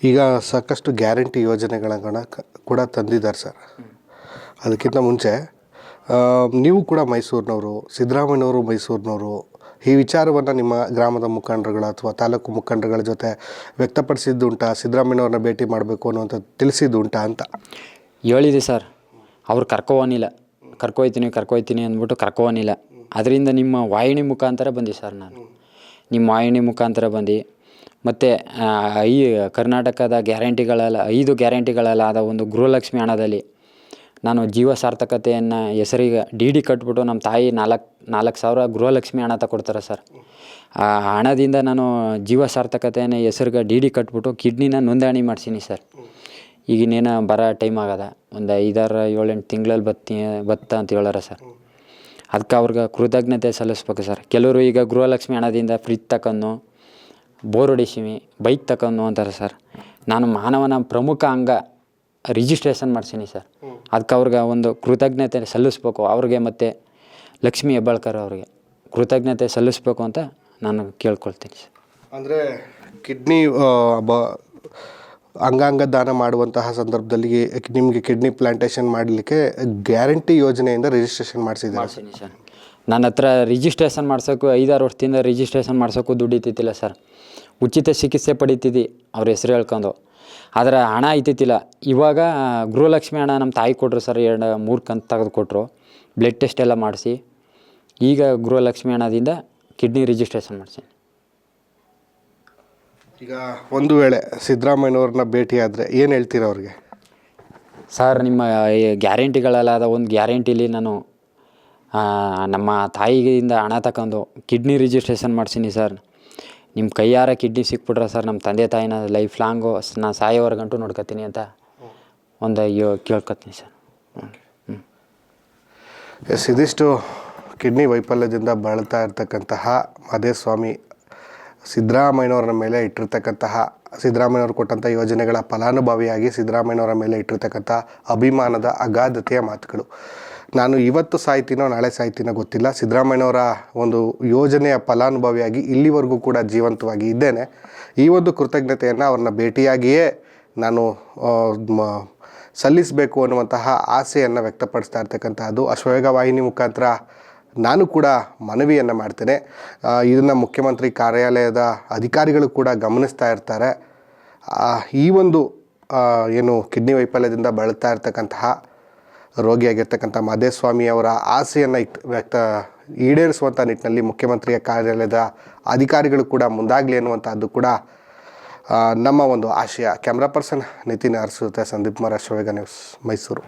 ಈಗ ಸಾಕಷ್ಟು ಗ್ಯಾರಂಟಿ ಯೋಜನೆಗಳನ್ನ ಕೂಡ ತಂದಿದ್ದಾರೆ ಸರ್. ಅದಕ್ಕಿಂತ ಮುಂಚೆ ನೀವು ಕೂಡ ಮೈಸೂರಿನವರು, ಸಿದ್ದರಾಮಯ್ಯನವರು ಮೈಸೂರಿನವರು, ಈ ವಿಚಾರವನ್ನು ನಿಮ್ಮ ಗ್ರಾಮದ ಮುಖಂಡರುಗಳು ಅಥವಾ ತಾಲೂಕು ಮುಖಂಡರುಗಳ ಜೊತೆ ವ್ಯಕ್ತಪಡಿಸಿದ್ದುಂಟಾ? ಸಿದ್ದರಾಮಯ್ಯನವ್ರನ್ನ ಭೇಟಿ ಮಾಡಬೇಕು ಅನ್ನುವಂಥ ತಿಳಿಸಿದ್ದುಂಟಾ ಅಂತ? ಹೇಳಿದೆ ಸರ್. ಅವ್ರು ಕರ್ಕೊಯ್ತೀನಿ ಅಂದ್ಬಿಟ್ಟು ಕರ್ಕೊನಿಲ್ಲ. ಅದರಿಂದ ನಿಮ್ಮ ವಾಹಿನಿ ಮುಖಾಂತರ ಬಂದು ಸರ್, ನಾನು ನಿಮ್ಮ ವಾಹಿನಿ ಮುಖಾಂತರ ಬಂದು ಮತ್ತು ಈ ಕರ್ನಾಟಕದ ಗ್ಯಾರಂಟಿಗಳೆಲ್ಲ 5 ಗ್ಯಾರಂಟಿಗಳಲ್ಲಾದ ಒಂದು ಗೃಹಲಕ್ಷ್ಮಿ ಹಣದಲ್ಲಿ ನಾನು ಜೀವ ಸಾರ್ಥಕತೆಯನ್ನು ಹೆಸರಿಗೆ ಡಿ ಕಟ್ಬಿಟ್ಟು ನಮ್ಮ ತಾಯಿ 4,000 ಗೃಹಲಕ್ಷ್ಮಿ ಹಣ ತಗೊಡ್ತಾರೆ ಸರ್. ಆ ಹಣದಿಂದ ನಾನು ಜೀವ ಸಾರ್ಥಕತೆಯನ್ನು ಹೆಸರಿಗೆ ಡಿ ಕಟ್ಬಿಟ್ಟು ಕಿಡ್ನಿನ ನೋಂದಣಿ ಮಾಡ್ಸೀನಿ ಸರ್. ಈಗಿನ್ನೇನು ಬರೋ ಟೈಮ್ ಆಗದ, ಒಂದು 5-6-7-8 ತಿಂಗಳಲ್ಲಿ ಬತ್ತ ಅಂತ ಹೇಳಾರ ಸರ್. ಅದಕ್ಕೆ ಅವ್ರಿಗೆ ಕೃತಜ್ಞತೆ ಸಲ್ಲಿಸ್ಬೇಕು ಸರ್. ಕೆಲವರು ಈಗ ಗೃಹಲಕ್ಷ್ಮಿ ಹಣದಿಂದ ಫ್ರಿಜ್ ತಗೊಂಡು, ಬೋರ್ ಹೊಡಿಸೀವಿ, ಬೈಕ್ ತಗೊಂಡು ಅಂತಾರೆ ಸರ್. ನಾನು ಮಾನವನ ಪ್ರಮುಖ ಅಂಗ ರಿಜಿಸ್ಟ್ರೇಷನ್ ಮಾಡ್ಸೀನಿ ಸರ್. ಅದಕ್ಕೆ ಅವ್ರಿಗೆ ಒಂದು ಕೃತಜ್ಞತೆ ಸಲ್ಲಿಸ್ಬೇಕು ಅವ್ರಿಗೆ, ಮತ್ತು ಲಕ್ಷ್ಮೀ ಹೆಬ್ಬಾಳ್ಕರ್ ಅವ್ರಿಗೆ ಕೃತಜ್ಞತೆ ಸಲ್ಲಿಸ್ಬೇಕು ಅಂತ ನಾನು ಕೇಳ್ಕೊಳ್ತೀನಿ ಸರ್. ಅಂದರೆ ಕಿಡ್ನಿ ಅಂಗಾಂಗ ದಾನ ಮಾಡುವಂತಹ ಸಂದರ್ಭದಲ್ಲಿ ನಿಮಗೆ ಕಿಡ್ನಿ ಪ್ಲಾಂಟೇಷನ್ ಮಾಡಲಿಕ್ಕೆ ಗ್ಯಾರಂಟಿ ಯೋಜನೆಯಿಂದ ರಿಜಿಸ್ಟ್ರೇಷನ್ ಮಾಡಿಸಿದ್ದೀನಿ ಸರ್. ನನ್ನ ಹತ್ರ ರಿಜಿಸ್ಟ್ರೇಷನ್ ಮಾಡ್ಸೋಕ್ಕೂ 5-6 ವರ್ಷದಿಂದ ರಿಜಿಸ್ಟ್ರೇಷನ್ ಮಾಡ್ಸೋಕ್ಕೂ ದುಡ್ಡು ಇತ್ತಿಲ್ಲ ಸರ್. ಉಚಿತ ಚಿಕಿತ್ಸೆ ಪಡೀತಿದ್ದಿ ಅವ್ರ ಹೆಸರು ಹೇಳ್ಕೊಂಡು, ಆದರೆ ಹಣ ಐತಿತ್ತಿಲ್ಲ. ಇವಾಗ ಗೃಹಲಕ್ಷ್ಮಿ ಹಣ ನಮ್ಮ ತಾಯಿ ಕೊಟ್ಟರು ಸರ್. 2-3 ಕಂತು ತೆಗೆದು ಕೊಟ್ಟರು, ಬ್ಲಡ್ ಟೆಸ್ಟ್ ಎಲ್ಲ ಮಾಡಿಸಿ. ಈಗ ಗೃಹಲಕ್ಷ್ಮಿ ಹಣದಿಂದ ಕಿಡ್ನಿ ರಿಜಿಸ್ಟ್ರೇಷನ್ ಮಾಡಿಸಿ. ಈಗ ಒಂದು ವೇಳೆ ಸಿದ್ದರಾಮಯ್ಯನವ್ರನ್ನ ಭೇಟಿ ಆದರೆ ಏನು ಹೇಳ್ತೀರ ಅವ್ರಿಗೆ? ಸರ್, ನಿಮ್ಮ ಗ್ಯಾರಂಟಿಗಳಲ್ಲಾದ ಒಂದು ಗ್ಯಾರಂಟಿಲಿ ನಾನು ನಮ್ಮ ತಾಯಿಯಿಂದ ಹಣ ತಗೊಂಡು ಕಿಡ್ನಿ ರಿಜಿಸ್ಟ್ರೇಷನ್ ಮಾಡ್ಸೀನಿ ಸರ್. ನಿಮ್ಮ ಕೈಯಾರ ಕಿಡ್ನಿ ಸಿಕ್ಬಿಟ್ರೆ ಸರ್, ನಮ್ಮ ತಂದೆ ತಾಯಿನ ಲೈಫ್ ಲಾಂಗು ನಾನು ಸಾಯೋವರೆಗಂಟು ನೋಡ್ಕೊತೀನಿ ಅಂತ ಒಂದು ಕೇಳ್ಕೊತೀನಿ ಸರ್. ಎಸ್, ಇದಿಷ್ಟು ಕಿಡ್ನಿ ವೈಫಲ್ಯದಿಂದ ಬಳಲ್ತಾ ಇರ್ತಕ್ಕಂತಹ ಮಾದೇಸ್ವಾಮಿ ಸಿದ್ದರಾಮಯ್ಯನವರ ಮೇಲೆ ಇಟ್ಟಿರ್ತಕ್ಕಂತಹ, ಸಿದ್ದರಾಮಯ್ಯನವರು ಕೊಟ್ಟಂಥ ಯೋಜನೆಗಳ ಫಲಾನುಭವಿಯಾಗಿ ಸಿದ್ದರಾಮಯ್ಯನವರ ಮೇಲೆ ಇಟ್ಟಿರ್ತಕ್ಕಂಥ ಅಭಿಮಾನದ ಅಗಾಧತೆಯ ಮಾತುಗಳು. ನಾನು ಇವತ್ತು ಸಾಯ್ತೀನೋ ನಾಳೆ ಸಾಯ್ತೀನೋ ಗೊತ್ತಿಲ್ಲ, ಸಿದ್ದರಾಮಯ್ಯನವರ ಒಂದು ಯೋಜನೆಯ ಫಲಾನುಭವಿಯಾಗಿ ಇಲ್ಲಿವರೆಗೂ ಕೂಡ ಜೀವಂತವಾಗಿ ಇದ್ದೇನೆ. ಈ ಒಂದು ಕೃತಜ್ಞತೆಯನ್ನು ಅವ್ರನ್ನ ಭೇಟಿಯಾಗಿಯೇ ನಾನು ಸಲ್ಲಿಸಬೇಕು ಅನ್ನುವಂತಹ ಆಸೆಯನ್ನು ವ್ಯಕ್ತಪಡಿಸ್ತಾ ಇರ್ತಕ್ಕಂಥದ್ದು. ಅಶ್ವವೇಗ ವಾಹಿನಿ ಮುಖಾಂತರ ನಾನು ಕೂಡ ಮನವಿಯನ್ನು ಮಾಡ್ತೇನೆ. ಇದನ್ನು ಮುಖ್ಯಮಂತ್ರಿ ಕಾರ್ಯಾಲಯದ ಅಧಿಕಾರಿಗಳು ಕೂಡ ಗಮನಿಸ್ತಾ ಇರ್ತಾರೆ. ಈ ಒಂದು ಏನು ಕಿಡ್ನಿ ವೈಫಲ್ಯದಿಂದ ಬಳಲ್ತಾ ಇರ್ತಕ್ಕಂತಹ ರೋಗಿಯಾಗಿರ್ತಕ್ಕಂಥ ಮಾದೇಸ್ವಾಮಿ ಅವರ ಆಸೆಯನ್ನು ಈಡೇರಿಸುವಂಥ ನಿಟ್ಟಿನಲ್ಲಿ ಮುಖ್ಯಮಂತ್ರಿಯ ಕಾರ್ಯಾಲಯದ ಅಧಿಕಾರಿಗಳು ಕೂಡ ಮುಂದಾಗಲಿ ಅನ್ನುವಂಥದ್ದು ಕೂಡ ನಮ್ಮ ಒಂದು ಆಶಯ. ಕ್ಯಾಮ್ರಾ ಪರ್ಸನ್ ನಿತಿನ್ ಅರಸು ಜೊತೆ ಸಂದೀಪ್ ಕುಮಾರ್, ಅಶ್ವವೇಗ ನ್ಯೂಸ್, ಮೈಸೂರು.